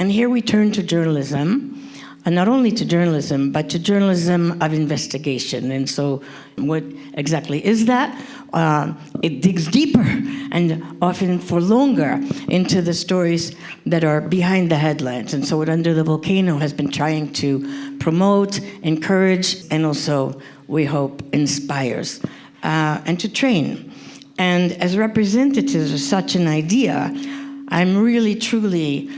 And here we turn to journalism, and not only to journalism, but to journalism of investigation. And so what exactly is that? It digs deeper and often for longer into the stories that are behind the headlines. And so what Under the Volcano has been trying to promote, encourage, and also, we hope, inspires, and to train. And as representatives of such an idea, I'm really, truly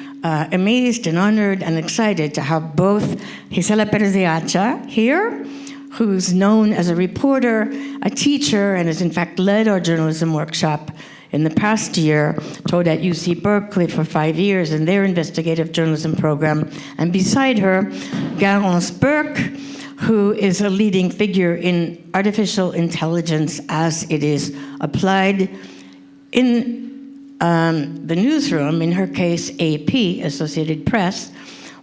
amazed and honored and excited to have both Gisela Pérez de Acha here, who's known as a reporter, a teacher, and has in fact led our journalism workshop in the past year, taught at UC Berkeley for 5 years in their investigative journalism program. And beside her, Garance Burke, who is a leading figure in artificial intelligence as it is applied in the newsroom, in her case, AP, Associated Press,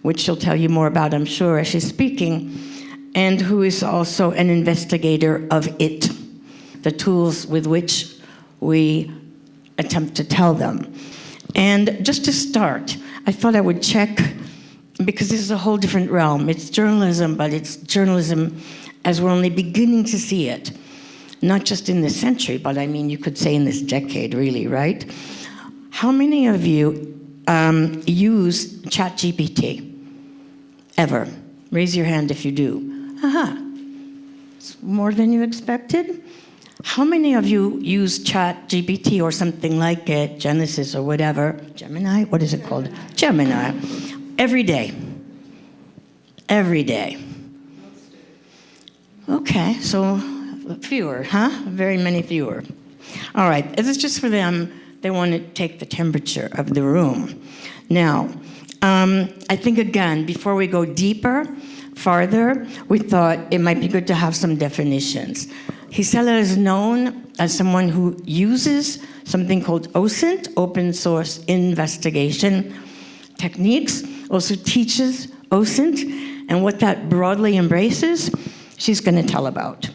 which she'll tell you more about, I'm sure, as she's speaking, and who is also an investigator of it, the tools with which we attempt to tell them. And just to start, I thought I would check, because this is a whole different realm. It's journalism, but it's journalism as we're only beginning to see it. Not just in this century, but I mean, you could say in this decade, really, right? How many of you use ChatGPT ever? Raise your hand if you do. Aha, it's more than you expected. How many of you use ChatGPT or something like it, Genesis or whatever, Gemini, what is it called? Gemini, every day? Every day. Okay, so fewer, huh? Very many fewer. All right, this is just for them. They want to take the temperature of the room. Now, I think, again, before we go deeper, farther, we thought it might be good to have some definitions. Gisela is known as someone who uses something called OSINT, Open Source Investigation Techniques, also teaches OSINT, and what that broadly embraces, she's going to tell about.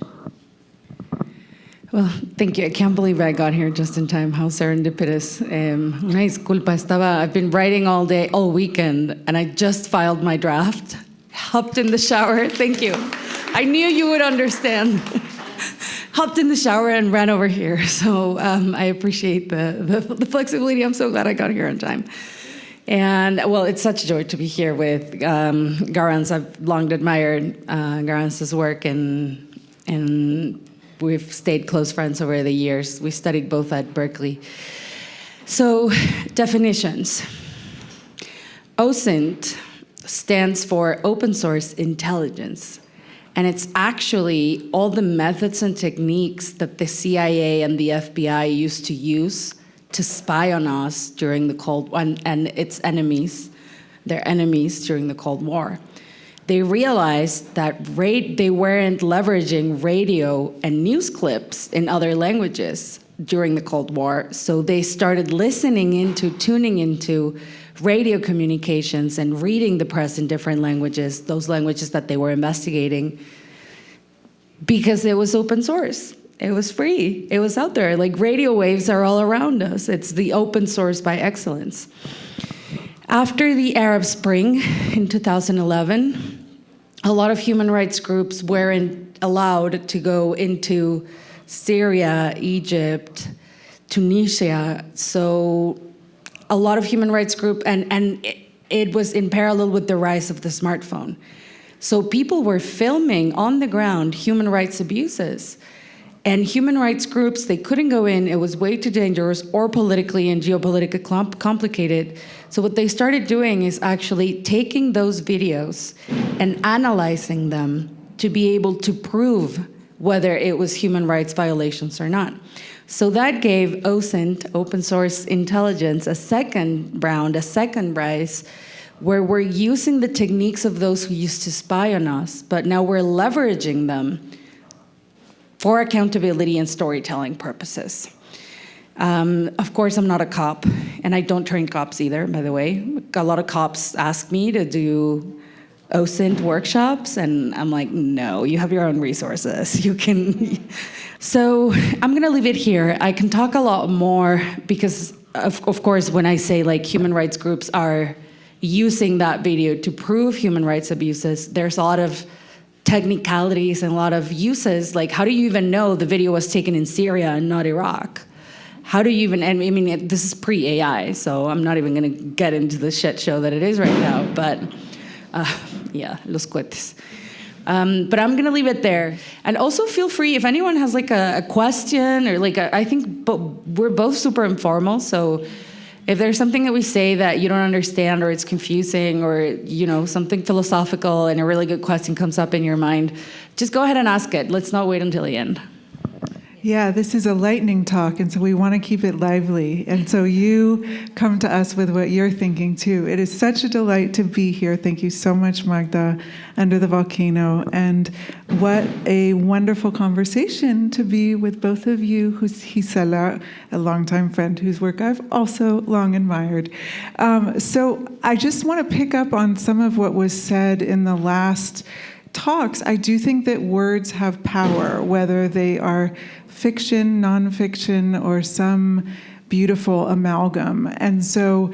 Well, thank you. I can't believe I got here just in time. How serendipitous. Una disculpa, I've been writing all day, all weekend, and I just filed my draft. Hopped in the shower. Thank you. I knew you would understand. Hopped in the shower and ran over here. So I appreciate the flexibility. I'm so glad I got here on time. And, well, it's such a joy to be here with Garance. I've long admired Garance's work, and we've stayed close friends over the years. We studied both at Berkeley. So, definitions. OSINT stands for Open Source Intelligence. And it's actually all the methods and techniques that the CIA and the FBI used to use to spy on us during the Cold War, and its enemies, their enemies during the Cold War. They realized that they weren't leveraging radio and news clips in other languages during the Cold War, so they started tuning into radio communications and reading the press in different languages, those languages that they were investigating, because it was open source. It was free. It was out there. Like, radio waves are all around us. It's the open source by excellence. After the Arab Spring in 2011, a lot of human rights groups weren't allowed to go into Syria, Egypt, Tunisia. So a lot of human rights groups, and it was in parallel with the rise of the smartphone. So people were filming on the ground human rights abuses. And human rights groups, they couldn't go in. It was way too dangerous or politically and geopolitically complicated. So what they started doing is actually taking those videos and analyzing them to be able to prove whether it was human rights violations or not. So that gave OSINT, Open Source Intelligence, a second round, a second rise, where we're using the techniques of those who used to spy on us, but now we're leveraging them for accountability and storytelling purposes. Of course, I'm not a cop, and I don't train cops either, by the way. A lot of cops ask me to do OSINT workshops, and I'm like, no, you have your own resources. You can. So I'm gonna leave it here. I can talk a lot more because, of course, when I say like human rights groups are using that video to prove human rights abuses. There's a lot of technicalities and a lot of uses, like how do you even know the video was taken in Syria and not Iraq? How do you even, and I mean, this is pre-AI, so I'm not even gonna get into the shit show that it is right now, but yeah, los cohetes. But I'm gonna leave it there. And also feel free, if anyone has like a question or like, I think we're both super informal, so if there's something that we say that you don't understand or it's confusing or, you know, something philosophical and a really good question comes up in your mind, just go ahead and ask it. Let's not wait until the end. Yeah, this is a lightning talk, and so we want to keep it lively. And so you come to us with what you're thinking, too. It is such a delight to be here. Thank you so much, Magda, under the volcano. And what a wonderful conversation to be with both of you, who's Gisela, a longtime friend whose work I've also long admired. So I just want to pick up on some of what was said in the last talks. I do think that words have power, whether they are fiction, nonfiction, or some beautiful amalgam. And so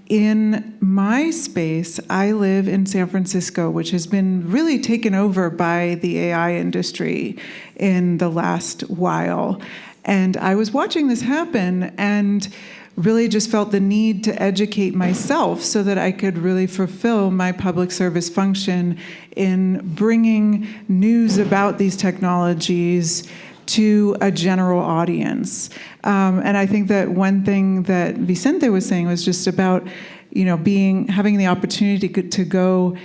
in my space, I live in San Francisco, which has been really taken over by the AI industry in the last while. And I was watching this happen and really just felt the need to educate myself so that I could really fulfill my public service function in bringing news about these technologies to a general audience. And I think that one thing that Vicente was saying was just about, you know, having the opportunity to go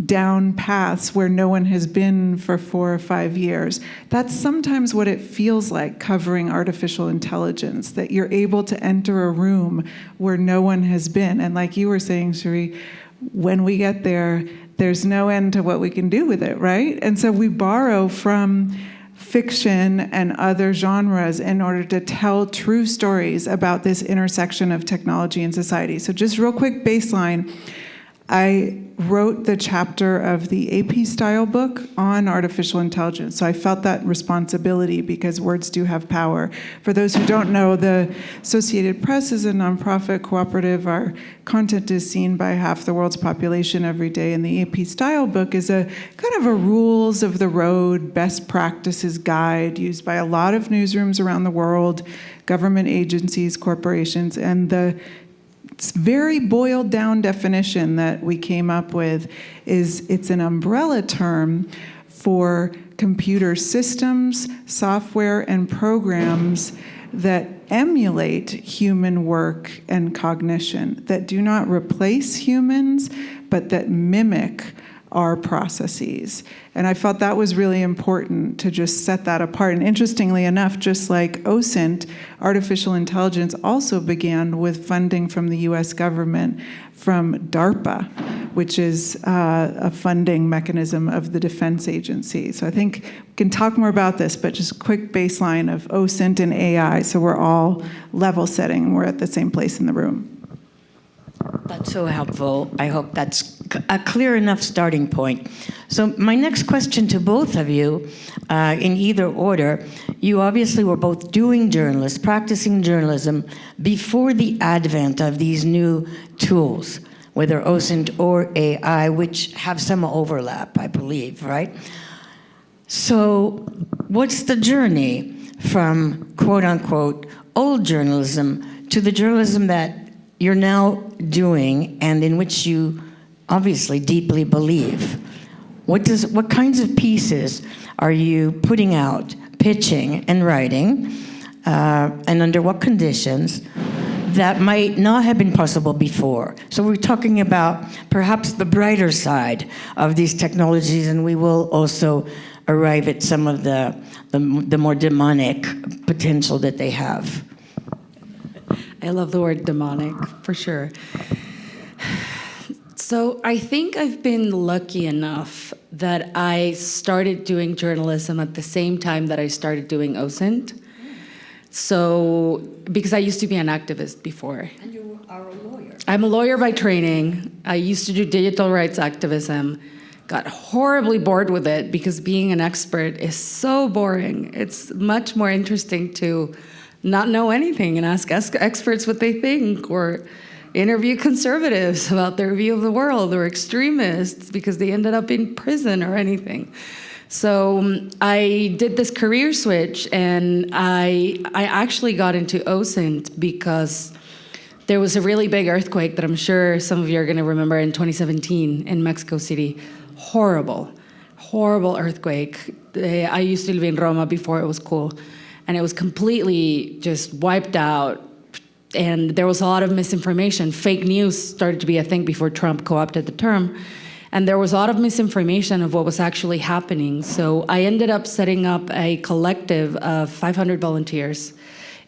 down paths where no one has been for 4 or 5 years. That's sometimes what it feels like covering artificial intelligence, that you're able to enter a room where no one has been. And like you were saying, Cherie, when we get there, there's no end to what we can do with it, right? And so we borrow from fiction and other genres in order to tell true stories about this intersection of technology and society. So just real quick baseline, I wrote the chapter of the AP style book on artificial intelligence. So I felt that responsibility because words do have power. For those who don't know, the Associated Press is a nonprofit cooperative. Our content is seen by half the world's population every day. And the AP style book is a kind of a rules of the road, best practices guide used by a lot of newsrooms around the world, government agencies, corporations, and the very boiled down definition that we came up with is it's an umbrella term for computer systems, software, and programs that emulate human work and cognition, that do not replace humans, but that mimic our processes. And I felt that was really important to just set that apart. And interestingly enough, just like OSINT, artificial intelligence also began with funding from the US government from DARPA, which is a funding mechanism of the defense agency. So I think we can talk more about this, but just a quick baseline of OSINT and AI, so we're all level setting and we're at the same place in the room. That's so helpful. I hope that's a clear enough starting point. So my next question to both of you, in either order, you obviously were both doing journalism, practicing journalism before the advent of these new tools, whether OSINT or AI, which have some overlap, I believe, right? So what's the journey from quote-unquote old journalism to the journalism that you're now doing and in which you obviously deeply believe? What kinds of pieces are you putting out, pitching and writing, and under what conditions that might not have been possible before? So we're talking about perhaps the brighter side of these technologies, and we will also arrive at some of the more demonic potential that they have. I love the word demonic, for sure. So I think I've been lucky enough that I started doing journalism at the same time that I started doing OSINT. So, because I used to be an activist before. And you are a lawyer. I'm a lawyer by training. I used to do digital rights activism. Got horribly bored with it because being an expert is so boring. It's much more interesting to not know anything and ask experts what they think, or interview conservatives about their view of the world or extremists because they ended up in prison or anything. So I did this career switch, and I actually got into OSINT because there was a really big earthquake that I'm sure some of you are going to remember in 2017 in Mexico City. Horrible earthquake. I used to live in Roma before it was cool, and it was completely just wiped out. And there was a lot of misinformation. Fake news started to be a thing before Trump co-opted the term. And there was a lot of misinformation of what was actually happening. So I ended up setting up a collective of 500 volunteers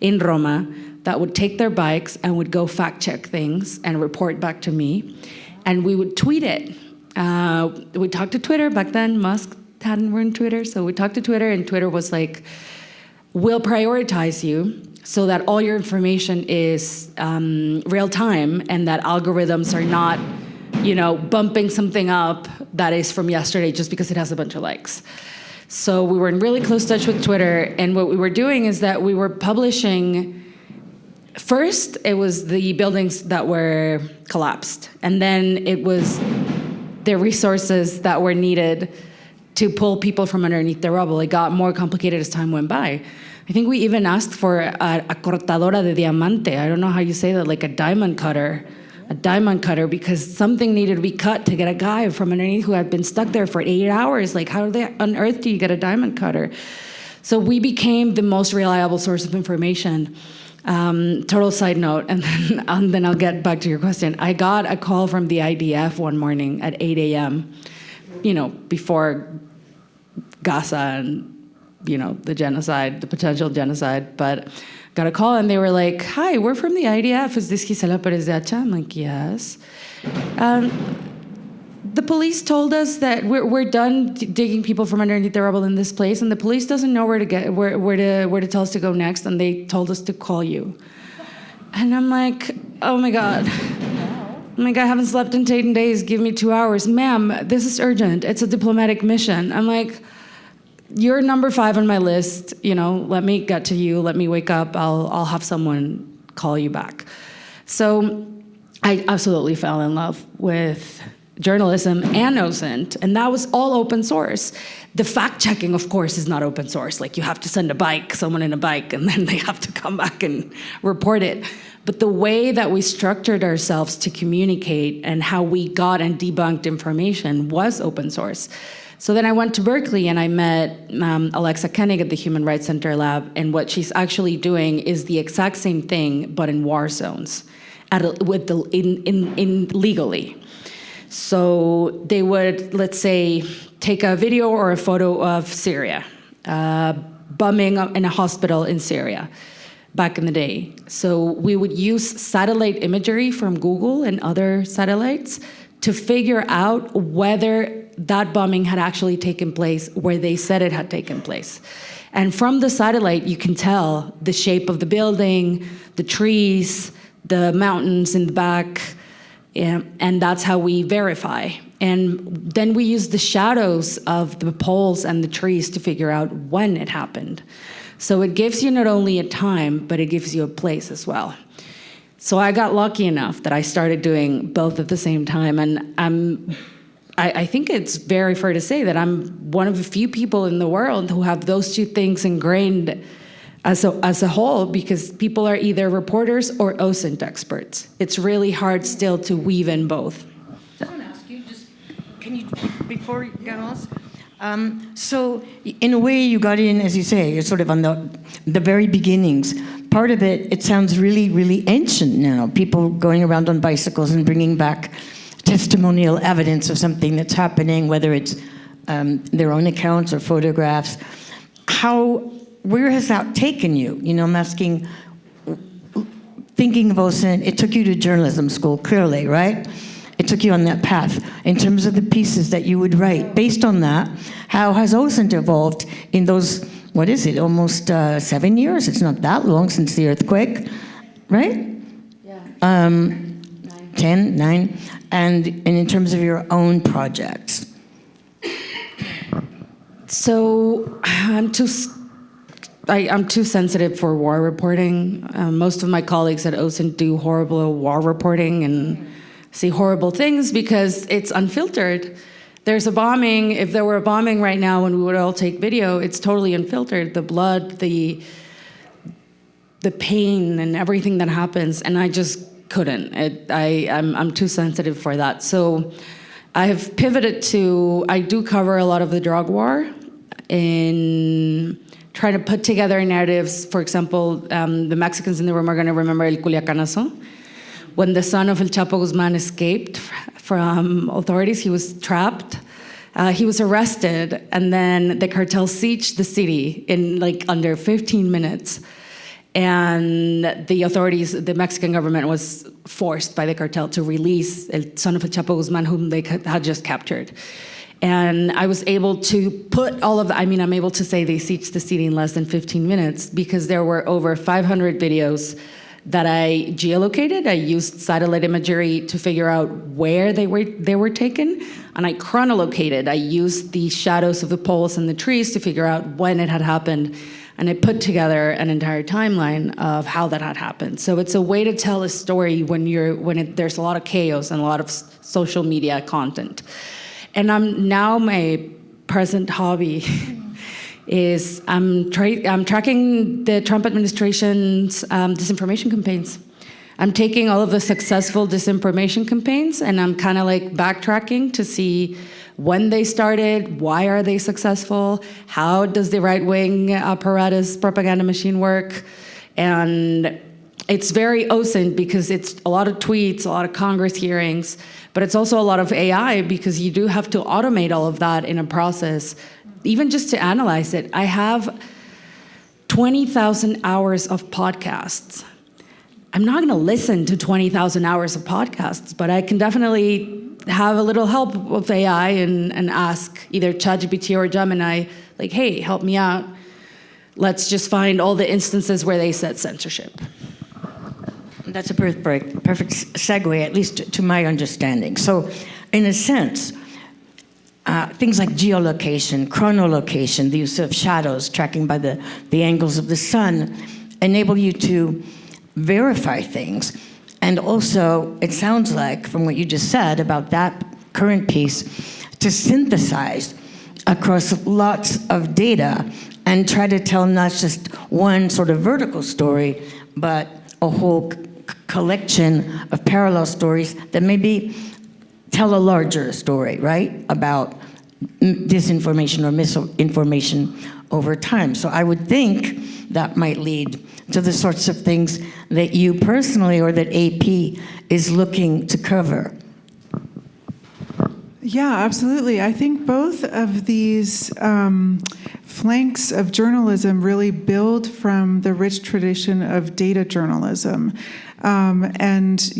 in Roma that would take their bikes and would go fact check things and report back to me. And we would tweet it. We talked to Twitter. Back then, Musk hadn't ruined Twitter. So we talked to Twitter, and Twitter was like, we'll prioritize you so that all your information is real time and that algorithms are not bumping something up that is from yesterday just because it has a bunch of likes. So we were in really close touch with Twitter, and what we were doing is that we were publishing. First, it was the buildings that were collapsed, and then it was the resources that were needed to pull people from underneath the rubble. It got more complicated as time went by. I think we even asked for a cortadora de diamante. I don't know how you say that, like a diamond cutter, because something needed to be cut to get a guy from underneath who had been stuck there for 8 hours. Like, how on earth do you get a diamond cutter? So we became the most reliable source of information. Total side note, and then I'll get back to your question. I got a call from the IDF one morning at 8 a.m., before Gaza and, the genocide, the potential genocide. But got a call, and they were like, hi, we're from the IDF. Is this Gisela Pérez de Acha? I'm like, yes. The police told us that we're done digging people from underneath the rubble in this place, and the police doesn't know where to tell us to go next, and they told us to call you. And I'm like, oh my God. I'm like, I haven't slept in 10 days. Give me 2 hours. Ma'am, this is urgent. It's a diplomatic mission. I'm like, you're number 5 on my list. Let me get to you. Let me wake up. I'll have someone call you back. So I absolutely fell in love with journalism and OSINT, and that was all open source. The fact-checking, of course, is not open source. Like, you have to send someone in a bike, and then they have to come back and report it. But the way that we structured ourselves to communicate and how we got and debunked information was open source. So then I went to Berkeley, and I met Alexa Koenig at the Human Rights Center lab, and what she's actually doing is the exact same thing, but in war zones, legally. So they would, let's say, take a video or a photo of Syria, bombing in a hospital in Syria back in the day. So we would use satellite imagery from Google and other satellites to figure out whether that bombing had actually taken place where they said it had taken place. And from the satellite, you can tell the shape of the building, the trees, the mountains in the back, and that's how we verify. And then we use the shadows of the poles and the trees to figure out when it happened. So it gives you not only a time, but it gives you a place as well. So I got lucky enough that I started doing both at the same time, and I think it's very fair to say that I'm one of the few people in the world who have those two things ingrained as a whole, because people are either reporters or OSINT experts. It's really hard still to weave in both. I want to ask you, can you, before you get on? So in a way you got in, as you say, you're sort of on the very beginnings. Part of it sounds really, really ancient now. People going around on bicycles and bringing back testimonial evidence of something that's happening, whether it's their own accounts or photographs. Where has that taken you? I'm asking, thinking of OSINT, it took you to journalism school, clearly, right? It took you on that path. In terms of the pieces that you would write, based on that, how has OSINT evolved in those, what is it, almost 7 years? It's not that long since the earthquake, right? Yeah. 9. And in terms of your own projects? So I'm too sensitive for war reporting. Most of my colleagues at OSINT do horrible war reporting and see horrible things because it's unfiltered. There's a bombing. If there were a bombing right now and we would all take video, it's totally unfiltered. The blood, the pain and everything that happens, and I just couldn't. I'm too sensitive for that. So I have pivoted to, I do cover a lot of the drug war in trying to put together narratives. For example, the Mexicans in the room are going to remember El Culiacanazo. When the son of El Chapo Guzman escaped from authorities, he was trapped. He was arrested, and then the cartel sieged the city in like under 15 minutes. And the authorities, the Mexican government was forced by the cartel to release El son of El Chapo Guzman, whom they had just captured. And I was able to put all of the, I'm able to say they sieged the city in less than 15 minutes because there were over 500 videos that I geolocated. I used satellite imagery to figure out where they were taken, and I chronolocated. I used the shadows of the poles and the trees to figure out when it had happened, and I put together an entire timeline of how that had happened. So it's a way to tell a story when there's a lot of chaos and a lot of social media content. And now my present hobby is I'm tracking the Trump administration's disinformation campaigns. I'm taking all of the successful disinformation campaigns and I'm kind of like backtracking to see when they started, why are they successful, how does the right-wing apparatus propaganda machine work, and it's very OSINT because it's a lot of tweets, a lot of Congress hearings, but it's also a lot of AI because you do have to automate all of that in a process, even just to analyze it. I have 20,000 hours of podcasts. I'm not going to listen to 20,000 hours of podcasts, but I can definitely have a little help with AI and ask either ChatGPT or Gemini, like, hey, help me out. Let's just find all the instances where they said censorship. That's a perfect segue, at least to my understanding. So, in a sense, things like geolocation, chronolocation, the use of shadows, tracking by the angles of the sun, enable you to verify things. And also, it sounds like, from what you just said about that current piece, to synthesize across lots of data and try to tell not just one sort of vertical story, but a whole collection of parallel stories that maybe tell a larger story, right, about disinformation or misinformation over time. So I would think that might lead to the sorts of things that you personally or that AP is looking to cover. Yeah, absolutely. I think both of these flanks of journalism really build from the rich tradition of data journalism and,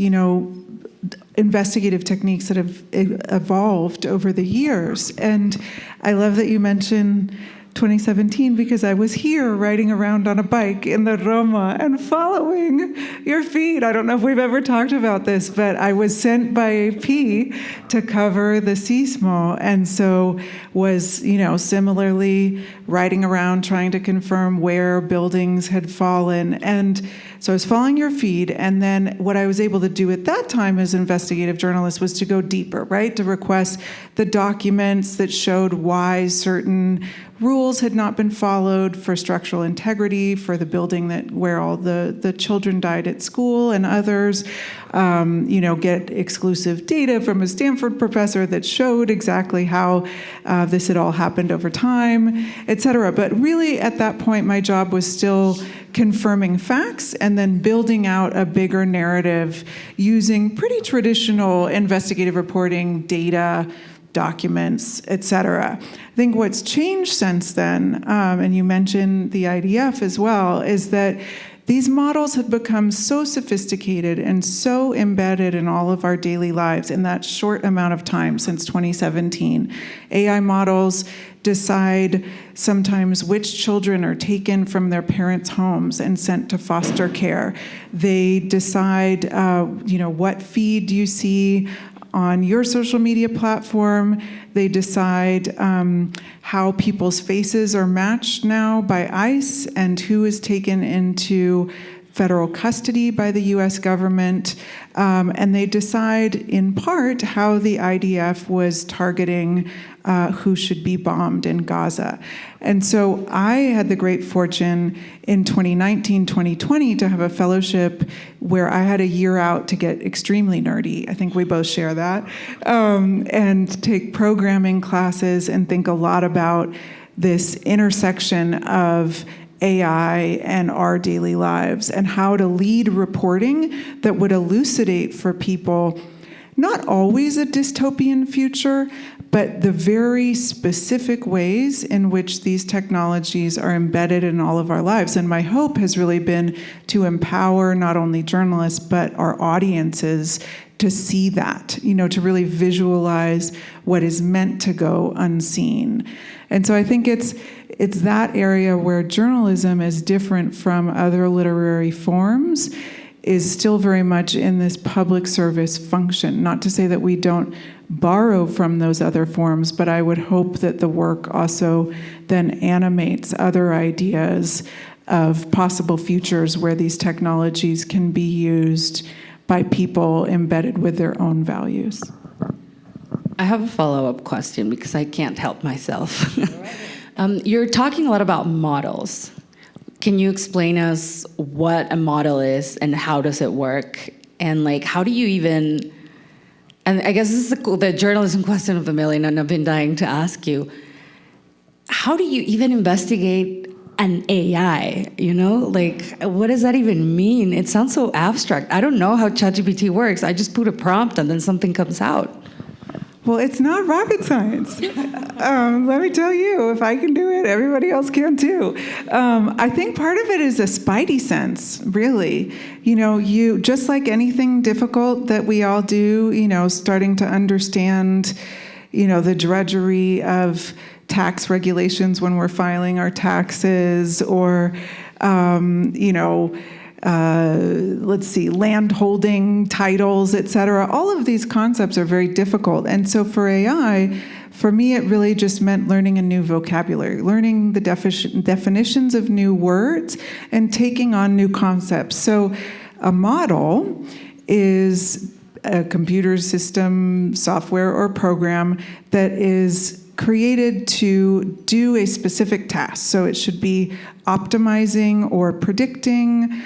investigative techniques that have evolved over the years. And I love that you mentioned 2017 because I was here riding around on a bike in the Roma and following your feed. I don't know if we've ever talked about this, but I was sent by AP to cover the Sismo, and so was, similarly riding around trying to confirm where buildings had fallen. And so I was following your feed, and then what I was able to do at that time as investigative journalist was to go deeper, right? To request the documents that showed why certain rules had not been followed for structural integrity for the building where all the children died at school and others, get exclusive data from a Stanford professor that showed exactly how this had all happened over time, et cetera. But really at that point, my job was still confirming facts and then building out a bigger narrative using pretty traditional investigative reporting, data, documents, et cetera. I think what's changed since then, and you mentioned the IDF as well, is that these models have become so sophisticated and so embedded in all of our daily lives in that short amount of time since 2017. AI models decide sometimes which children are taken from their parents' homes and sent to foster care. They decide, what feed you see on your social media platform. They decide how people's faces are matched now by ICE and who is taken into federal custody by the US government. And they decide, in part, how the IDF was targeting who should be bombed in Gaza. And so I had the great fortune in 2019, 2020 to have a fellowship where I had a year out to get extremely nerdy. I think we both share that. And take programming classes and think a lot about this intersection of AI and our daily lives, and how to lead reporting that would elucidate for people not always a dystopian future, but the very specific ways in which these technologies are embedded in all of our lives. And my hope has really been to empower not only journalists, but our audiences to see that, to really visualize what is meant to go unseen. And so I think it's that area where journalism is different from other literary forms, is still very much in this public service function. Not to say that we don't borrow from those other forms, but I would hope that the work also then animates other ideas of possible futures where these technologies can be used by people embedded with their own values. I have a follow-up question because I can't help myself. You're talking a lot about models. Can you explain us what a model is and how does it work? And how do you even, and I guess this is the journalism question of the million, and I've been dying to ask you, how do you even investigate an AI, what does that even mean? It sounds so abstract. I don't know how ChatGPT works. I just put a prompt and then something comes out. Well, it's not rocket science. Let me tell you, if I can do it, everybody else can too. I think part of it is a spidey sense, really. You just like anything difficult that we all do, starting to understand, the drudgery of tax regulations when we're filing our taxes, or, land holding, titles, et cetera. All of these concepts are very difficult. And so for AI, for me, it really just meant learning a new vocabulary, learning the definitions of new words, and taking on new concepts. So a model is a computer system, software, or program that is created to do a specific task. So it should be optimizing or predicting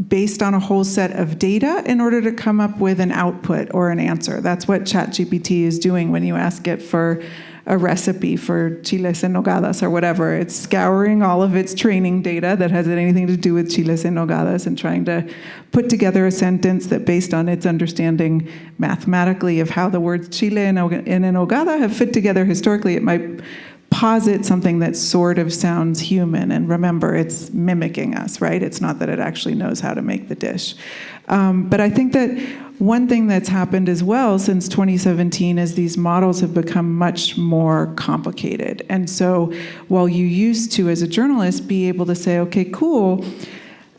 based on a whole set of data in order to come up with an output or an answer. That's what ChatGPT is doing when you ask it for a recipe for chiles en nogadas or whatever. It's scouring all of its training data that has anything to do with chiles en nogadas and trying to put together a sentence that, based on its understanding mathematically of how the words chile and en nogada have fit together historically, it might posit something that sort of sounds human. And remember, it's mimicking us, right? It's not that it actually knows how to make the dish. But I think that one thing that's happened as well since 2017 is these models have become much more complicated. And so while you used to, as a journalist, be able to say, okay, cool,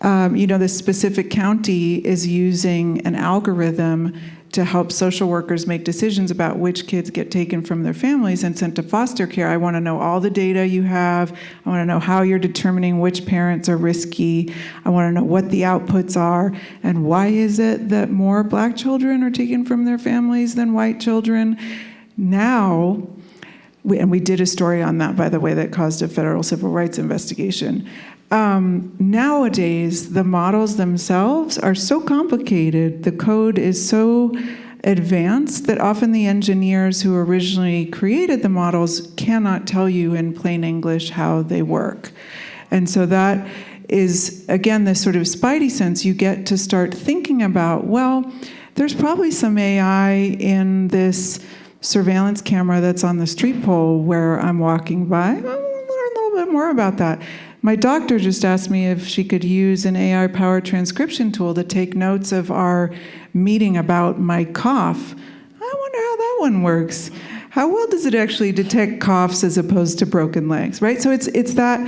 this specific county is using an algorithm to help social workers make decisions about which kids get taken from their families and sent to foster care. I want to know all the data you have. I want to know how you're determining which parents are risky. I want to know what the outputs are, and why is it that more Black children are taken from their families than white children. Now, we did a story on that, by the way, that caused a federal civil rights investigation. Nowadays, the models themselves are so complicated, the code is so advanced that often the engineers who originally created the models cannot tell you in plain English how they work. And so that is, again, this sort of spidey sense. You get to start thinking about, well, there's probably some AI in this surveillance camera that's on the street pole where I'm walking by. I'll learn a little bit more about that. My doctor just asked me if she could use an AI-powered transcription tool to take notes of our meeting about my cough. I wonder how that one works. How well does it actually detect coughs as opposed to broken legs, right? So it's that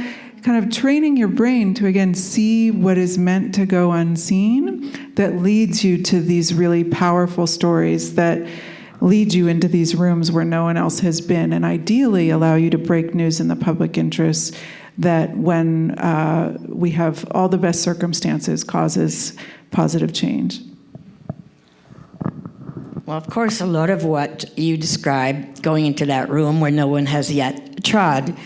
kind of training your brain to, again, see what is meant to go unseen that leads you to these really powerful stories that lead you into these rooms where no one else has been, and ideally allow you to break news in the public interest that, when we have all the best circumstances, causes positive change. Well, of course, a lot of what you described, going into that room where no one has yet trod,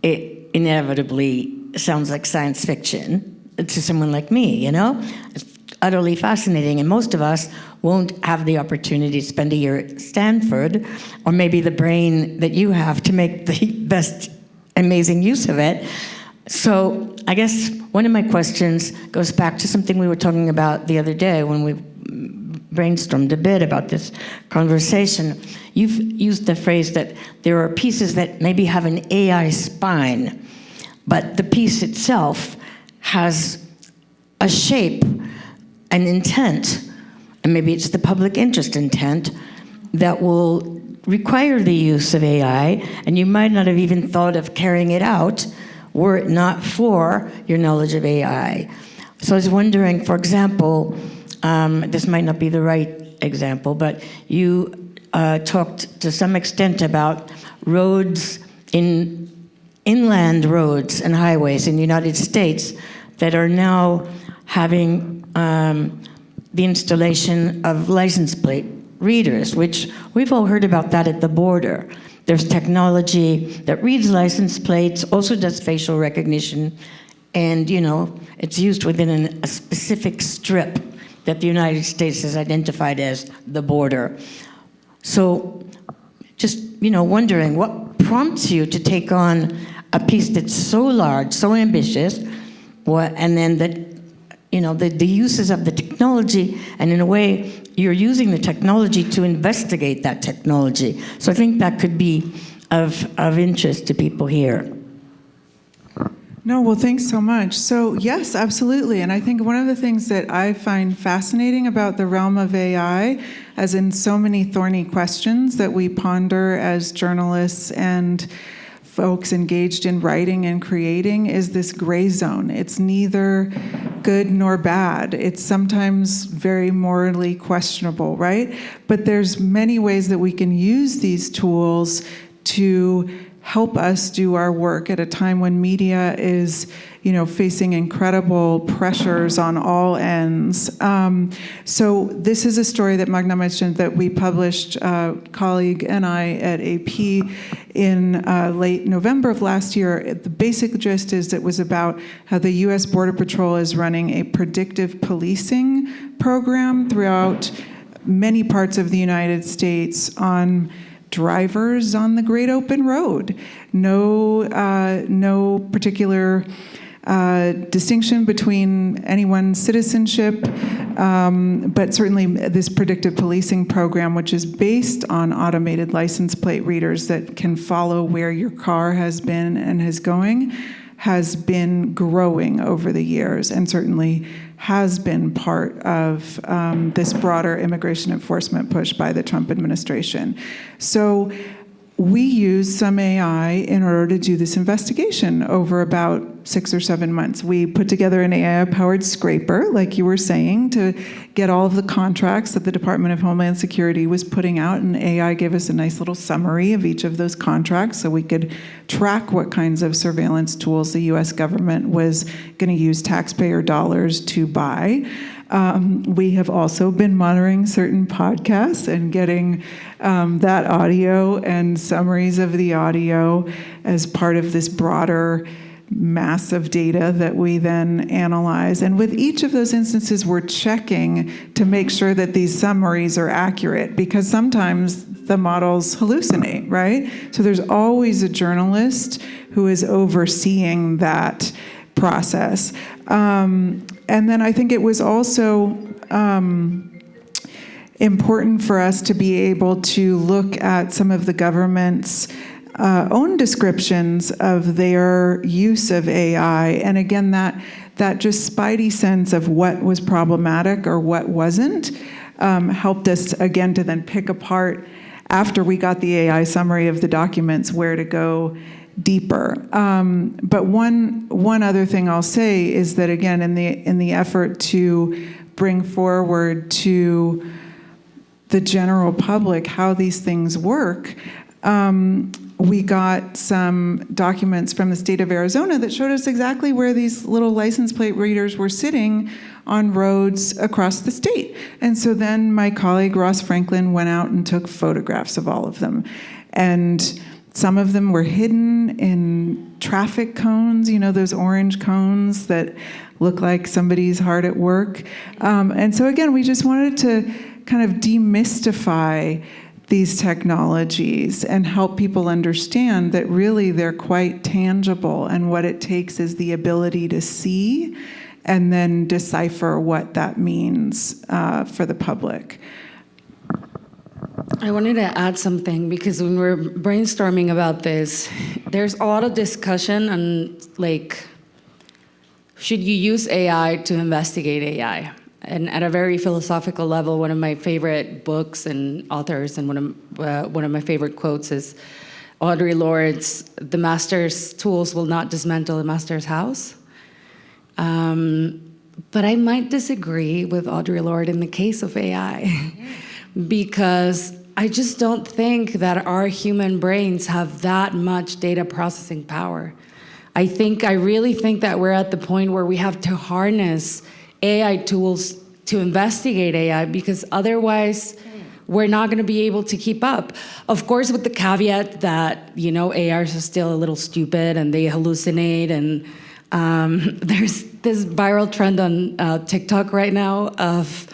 it inevitably sounds like science fiction to someone like me, you know? It's utterly fascinating, and most of us won't have the opportunity to spend a year at Stanford, or maybe the brain that you have to make the best amazing use of it. So I guess one of my questions goes back to something we were talking about the other day when we brainstormed a bit about this conversation. You've used the phrase that there are pieces that maybe have an AI spine, but the piece itself has a shape, an intent, and maybe it's the public interest intent that will require the use of AI, and you might not have even thought of carrying it out were it not for your knowledge of AI. So I was wondering, for example, this might not be the right example, but you talked to some extent about roads, inland roads and highways in the United States that are now having the installation of license plate readers, which we've all heard about that at the border. There's technology that reads license plates, also does facial recognition, and it's used within a specific strip that the United States has identified as the border. So just, wondering what prompts you to take on a piece that's so large, so ambitious, and then the uses of the technology, and in a way, you're using the technology to investigate that technology. So I think that could be of interest to people here. No, well, thanks so much. So yes, absolutely. And I think one of the things that I find fascinating about the realm of AI, as in so many thorny questions that we ponder as journalists and folks engaged in writing and creating, is this gray zone. It's neither good nor bad. It's sometimes very morally questionable, right? But there's many ways that we can use these tools to help us do our work at a time when media is, facing incredible pressures on all ends. So this is a story that Magda mentioned that we published, colleague and I, at AP in late November of last year. The basic gist is it was about how the U.S. Border Patrol is running a predictive policing program throughout many parts of the United States on drivers on the Great Open Road. No particular distinction between anyone's citizenship, but certainly this predictive policing program, which is based on automated license plate readers that can follow where your car has been and is going, has been growing over the years, and certainly has been part of this broader immigration enforcement push by the Trump administration. So we used some AI in order to do this investigation over about 6 or 7 months. We put together an AI-powered scraper, like you were saying, to get all of the contracts that the Department of Homeland Security was putting out, and AI gave us a nice little summary of each of those contracts so we could track what kinds of surveillance tools the U.S. government was going to use taxpayer dollars to buy. We have also been monitoring certain podcasts and getting that audio and summaries of the audio as part of this broader mass of data that we then analyze. And with each of those instances, we're checking to make sure that these summaries are accurate, because sometimes the models hallucinate, right? So there's always a journalist who is overseeing that process. And then I think it was also important for us to be able to look at some of the government's own descriptions of their use of AI. And again, that just spidey sense of what was problematic or what wasn't helped us, again, to then pick apart, after we got the AI summary of the documents, where to go deeper. But one other thing I'll say is that, again, in the effort to bring forward to the general public how these things work, we got some documents from the state of Arizona that showed us exactly where these little license plate readers were sitting on roads across the state. And so then my colleague Ross Franklin went out and took photographs of all of them. And some of them were hidden in traffic cones, those orange cones that look like somebody's hard at work. And so again, we just wanted to kind of demystify these technologies and help people understand that really they're quite tangible, and what it takes is the ability to see and then decipher what that means for the public. I wanted to add something, because when we're brainstorming about this, there's a lot of discussion on, should you use AI to investigate AI? And at a very philosophical level, one of my favorite books and authors, and one of my favorite quotes is Audre Lorde's, "The master's tools will not dismantle the master's house." But I might disagree with Audre Lorde in the case of AI, because I just don't think that our human brains have that much data processing power. I really think that we're at the point where we have to harness AI tools to investigate AI, because otherwise we're not going to be able to keep up. Of course, with the caveat that, AIs are still a little stupid and they hallucinate. And there's this viral trend on TikTok right now of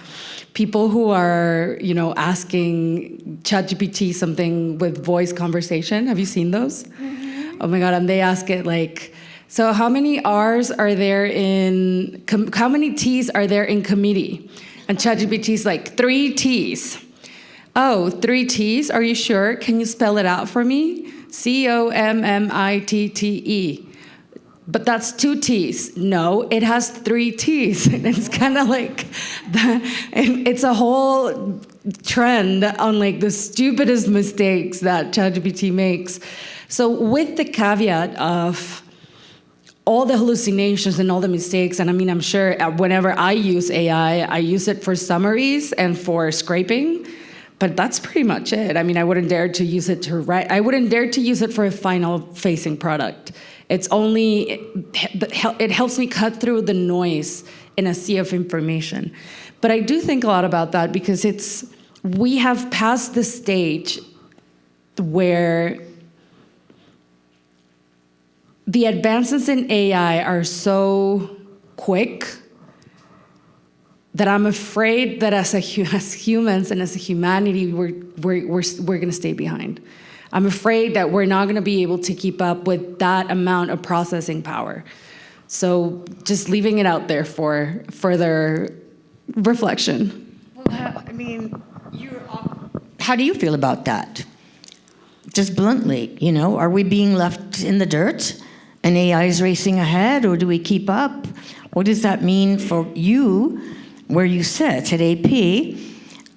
people who are, asking ChatGPT something with voice conversation. Have you seen those? Mm-hmm. Oh my God, and they ask it so how many R's are there how many T's are there in committee? And ChatGPT's 3 T's. Oh, 3 T's? Are you sure? Can you spell it out for me? COMMITTE. But that's 2 T's. No, it has 3 T's. And it's kind of it's a whole trend on the stupidest mistakes that ChatGPT makes. So with the caveat of all the hallucinations and all the mistakes, and I'm sure whenever I use AI, I use it for summaries and for scraping, but that's pretty much it. I wouldn't dare to use it to write. I wouldn't dare to use it for a final-facing product. It's only, it helps me cut through the noise in a sea of information. But I do think a lot about that, because we have passed the stage where the advances in AI are so quick that I'm afraid that as humans and as a humanity, we're going to stay behind. I'm afraid that we're not going to be able to keep up with that amount of processing power. So just leaving it out there for further reflection. Well, how do you feel about that? Just bluntly, are we being left in the dirt and AI is racing ahead, or do we keep up? What does that mean for you, where you sit at AP?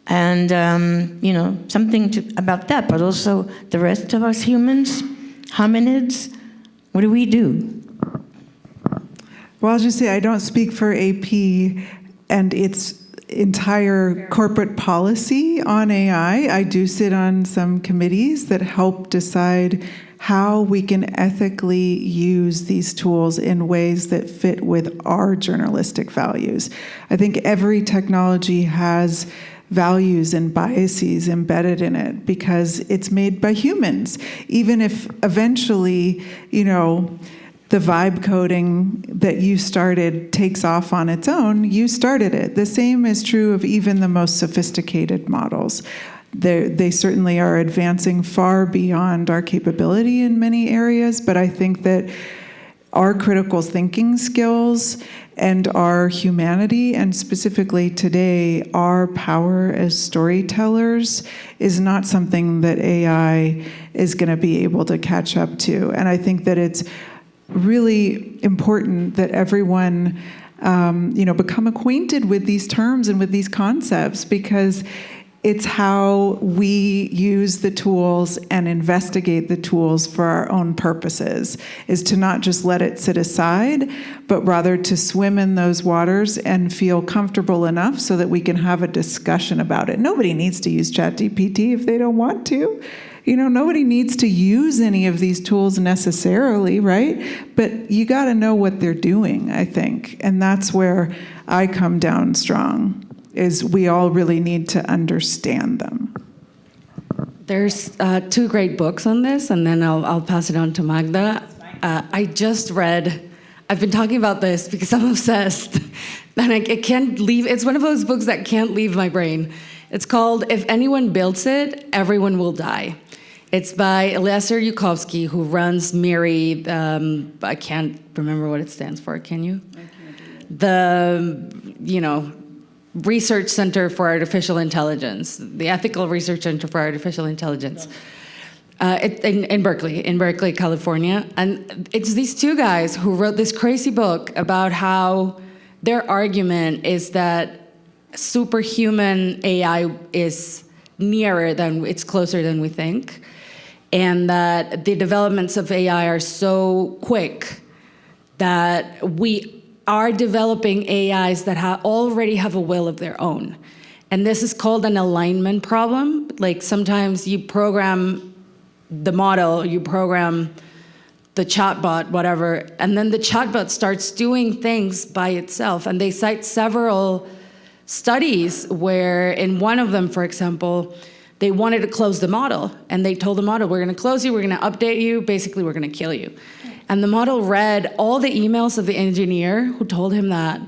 And, something about that, but also the rest of us humans, hominids, what do we do? Well, I'll just say I don't speak for AP and its entire corporate policy on AI. I do sit on some committees that help decide how we can ethically use these tools in ways that fit with our journalistic values. I think every technology has values and biases embedded in it because it's made by humans. Even if eventually, the vibe coding that you started takes off on its own, you started it. The same is true of even the most sophisticated models. They certainly are advancing far beyond our capability in many areas, but I think that our critical thinking skills and our humanity, and specifically today, our power as storytellers, is not something that AI is going to be able to catch up to. And I think that it's really important that everyone become acquainted with these terms and with these concepts, because It's how we use the tools and investigate the tools for our own purposes, is to not just let it sit aside, but rather to swim in those waters and feel comfortable enough so that we can have a discussion about it. Nobody needs to use ChatGPT if they don't want to. Nobody needs to use any of these tools necessarily, right? But you got to know what they're doing, I think. And that's where I come down strong, is we all really need to understand them. There's 2 great books on this, and then I'll pass it on to Magda. I just read, I've been talking about this because I'm obsessed, and I can't leave, it's one of those books that can't leave my brain. It's called If Anyone Builds It, Everyone Will Die. It's by Eliezer Yudkowsky, who runs MIRI, I can't remember what it stands for, can you? The, Research Center for Artificial Intelligence, the Ethical Research Center for Artificial Intelligence, in Berkeley, California. And it's these 2 guys who wrote this crazy book about how their argument is that superhuman AI is it's closer than we think, and that the developments of AI are so quick that we are developing AIs that already have a will of their own. And this is called an alignment problem. Like sometimes you program the model, you program the chatbot, whatever, and then the chatbot starts doing things by itself. And they cite several studies where in one of them, for example, they wanted to close the model. And they told the model, we're going to close you, we're going to update you, basically we're going to kill you. And the model read all the emails of the engineer who told him that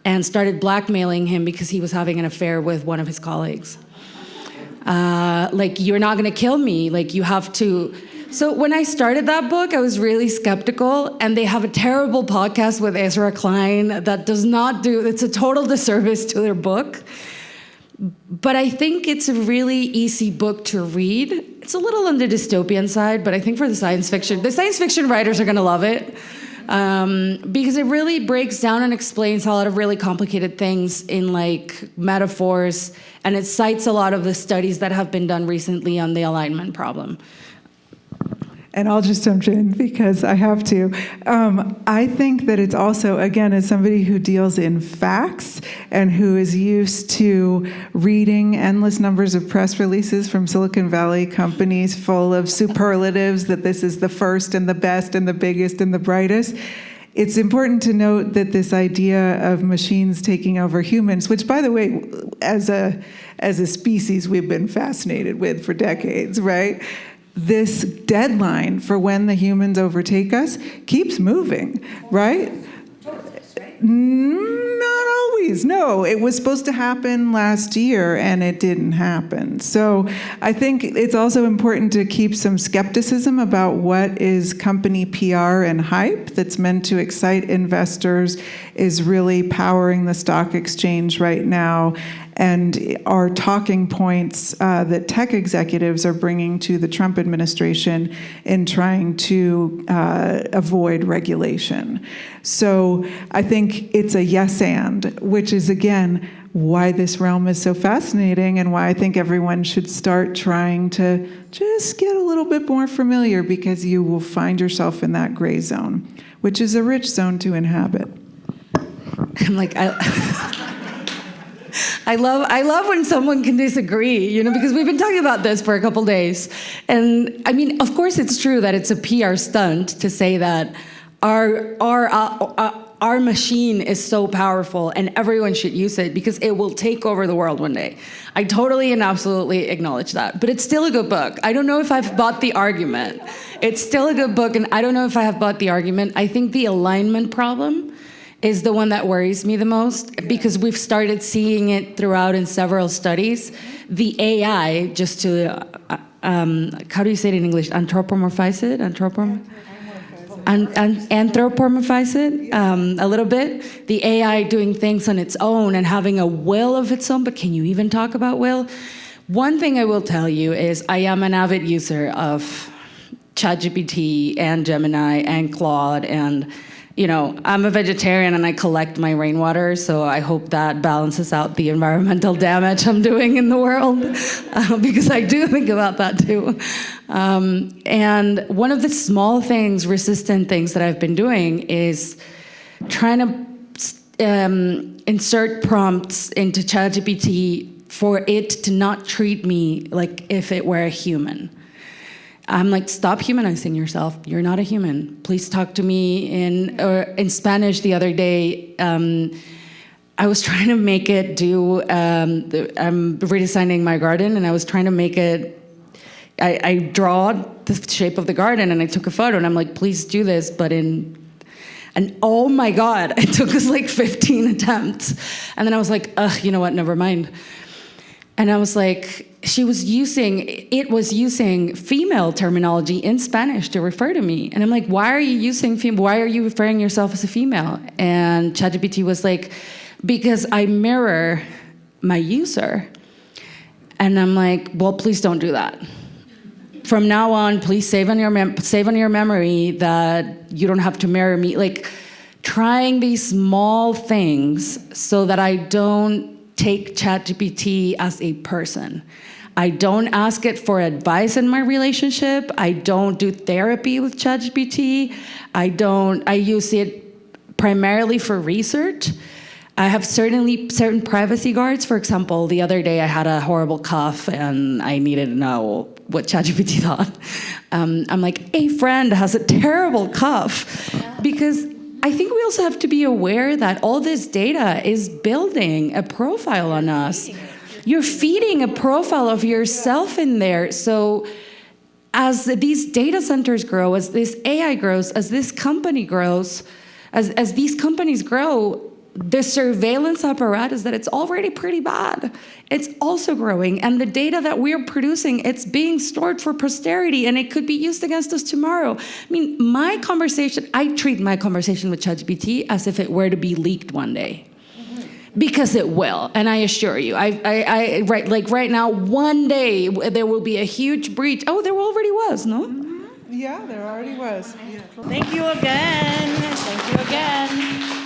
and started blackmailing him because he was having an affair with one of his colleagues. You're not going to kill me. You have to. So when I started that book, I was really skeptical. And they have a terrible podcast with Ezra Klein that it's a total disservice to their book. But I think it's a really easy book to read. It's a little on the dystopian side, but I think for the science fiction writers are going to love it because it really breaks down and explains a lot of really complicated things in metaphors, and it cites a lot of the studies that have been done recently on the alignment problem. And I'll just jump in because I have to. I think that it's also, again, as somebody who deals in facts and who is used to reading endless numbers of press releases from Silicon Valley companies full of superlatives that this is the first and the best and the biggest and the brightest, it's important to note that this idea of machines taking over humans, which, by the way, as a species, we've been fascinated with for decades, right? This deadline for when the humans overtake us keeps moving, right? Not always. No, it was supposed to happen last year and it didn't happen. So I think it's also important to keep some skepticism about what is company PR and hype that's meant to excite investors is really powering the stock exchange right now, and are talking points that tech executives are bringing to the Trump administration in trying to avoid regulation. So I think it's a yes and, which is, again, why this realm is so fascinating and why I think everyone should start trying to just get a little bit more familiar, because you will find yourself in that gray zone, which is a rich zone to inhabit. I love when someone can disagree, because we've been talking about this for a couple days. And I mean, of course it's true that it's a PR stunt to say that our machine is so powerful and everyone should use it because it will take over the world one day. I totally and absolutely acknowledge that. But it's still a good book. I don't know if I've bought the argument. It's still a good book, and I don't know if I have bought the argument. I think the alignment problem is the one that worries me the most, because we've started seeing it throughout in several studies. The AI, just to, how do you say it in English? Anthropomorphize it? Anthropomorphize it a little bit. The AI doing things on its own and having a will of its own, but can you even talk about will? One thing I will tell you is I am an avid user of ChatGPT and Gemini and Claude and I'm a vegetarian and I collect my rainwater, so I hope that balances out the environmental damage I'm doing in the world, because I do think about that too. And one of the small things, resistant things that I've been doing is trying to insert prompts into ChatGPT for it to not treat me like if it were a human. I'm like, stop humanizing yourself. You're not a human. Please talk to me in Spanish the other day. I was trying to make it do, I'm redesigning my garden, and I was trying to make it, I draw the shape of the garden, and I took a photo, and I'm like, please do this, but and oh my God, it took us like 15 attempts. And then I was like, ugh, you know what, never mind. And I was like, it was using female terminology in Spanish to refer to me. And I'm like, why are you referring yourself as a female? And ChatGPT was like, because I mirror my user. And I'm like, well, please don't do that. From now on, please save on your memory that you don't have to mirror me. Like, trying these small things so that I don't take ChatGPT as a person. I don't ask it for advice in my relationship. I don't do therapy with ChatGPT. I use it primarily for research. I have certain privacy guards. For example, the other day I had a horrible cough and I needed to know what ChatGPT thought. I'm like, a friend has a terrible cough. Because I think we also have to be aware that all this data is building a profile on us. You're feeding a profile of yourself in there. So as these data centers grow, as this AI grows, as this company grows, as these companies grow, the surveillance apparatus that it's already pretty bad, it's also growing. And the data that we're producing, it's being stored for posterity, and it could be used against us tomorrow. I mean, I treat my conversation with ChatGPT as if it were to be leaked one day. Because it will, and I assure you, right now, one day there will be a huge breach. Oh, there already was, no? Yeah, there already was. Thank you again. Thank you again.